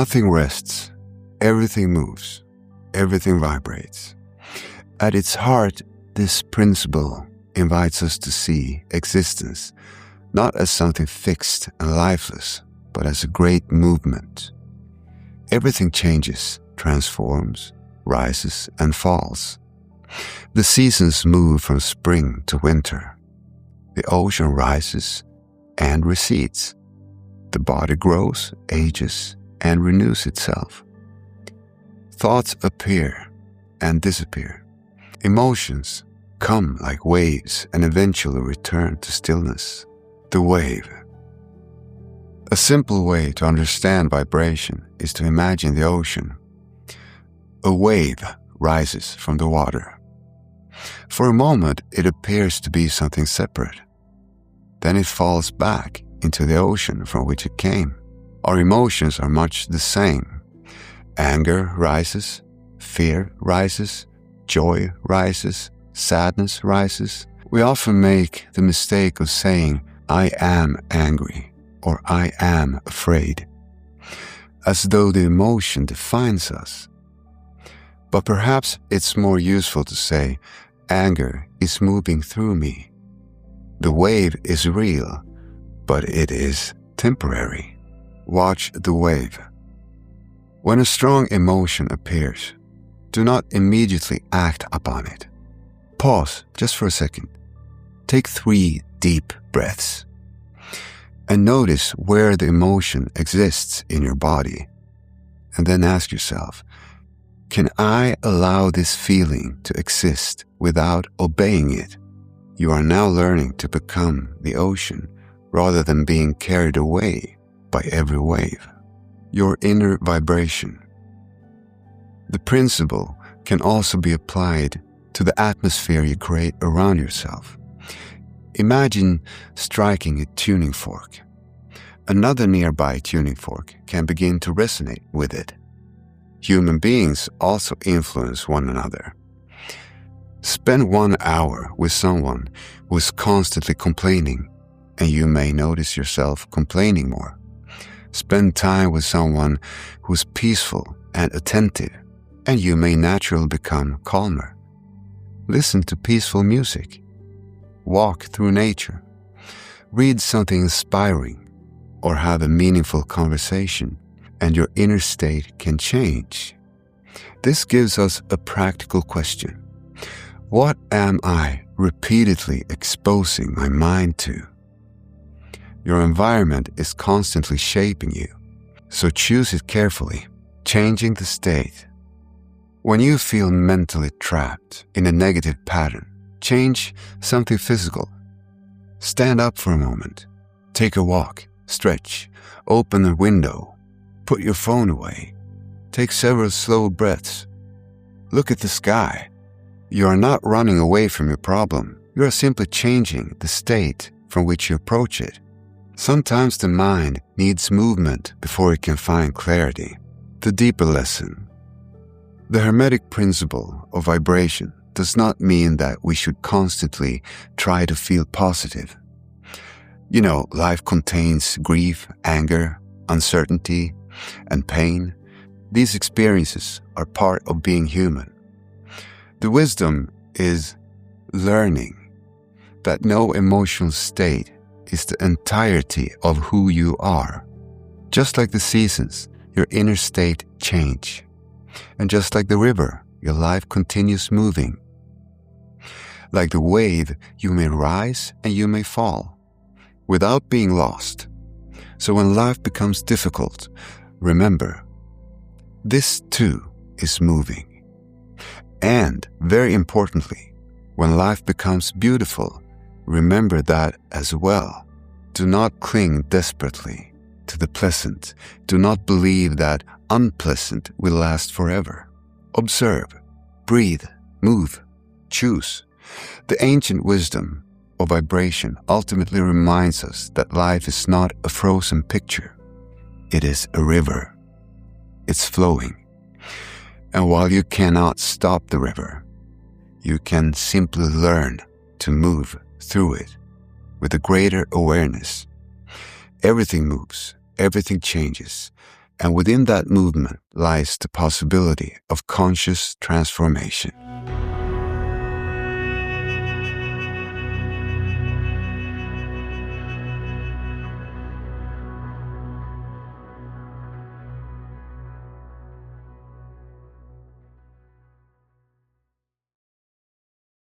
Nothing rests, everything moves, everything vibrates. At its heart, this principle invites us to see existence not as something fixed and lifeless, but as a great movement. Everything changes, transforms, rises and falls. The seasons move from spring to winter. The ocean rises and recedes. The body grows, ages, and renews itself. Thoughts appear and disappear. Emotions come like waves and eventually return to stillness. The wave. A simple way to understand vibration is to imagine the ocean. A wave rises from the water. For a moment, it appears to be something separate. Then it falls back into the ocean from which it came. Our emotions are much the same. Anger rises, fear rises, joy rises, sadness rises. We often make the mistake of saying, "I am angry," or "I am afraid," as though the emotion defines us. But perhaps it's more useful to say, anger is moving through me. The wave is real, but it is temporary. Watch the wave. When a strong emotion appears, do not immediately act upon it. Pause just for a second. Take 3 deep breaths and notice where the emotion exists in your body. And then ask yourself, can I allow this feeling to exist without obeying it? You are now learning to become the ocean rather than being carried away by every wave. Your inner vibration. The principle can also be applied to the atmosphere you create around yourself. Imagine striking a tuning fork. Another nearby tuning fork can begin to resonate with it. Human beings also influence one another. Spend 1 hour with someone who is constantly complaining, and you may notice yourself complaining more. Spend time with someone who is peaceful and attentive, and you may naturally become calmer. Listen to peaceful music. Walk through nature. Read something inspiring, or have a meaningful conversation, and your inner state can change. This gives us a practical question. What am I repeatedly exposing my mind to? Your environment is constantly shaping you, so choose it carefully, changing the state. When you feel mentally trapped in a negative pattern, change something physical. Stand up for a moment, take a walk, stretch, open a window, put your phone away, take several slow breaths. Look at the sky. You are not running away from your problem. You are simply changing the state from which you approach it. Sometimes the mind needs movement before it can find clarity. The deeper lesson. The Hermetic principle of vibration does not mean that we should constantly try to feel positive. You know, life contains grief, anger, uncertainty, and pain. These experiences are part of being human. The wisdom is learning that no emotional state is the entirety of who you are. Just like the seasons, your inner state change. And just like the river, your life continues moving. Like the wave, you may rise and you may fall, without being lost. So when life becomes difficult, remember, this too is moving. And, very importantly, when life becomes beautiful, remember that as well. Do not cling desperately to the pleasant. Do not believe that unpleasant will last forever. Observe, breathe, move, choose. The ancient wisdom of vibration ultimately reminds us that life is not a frozen picture. It is a river. It's flowing. And while you cannot stop the river, you can simply learn to move through it with a greater awareness. Everything moves, everything changes, And within that movement lies the possibility of conscious transformation.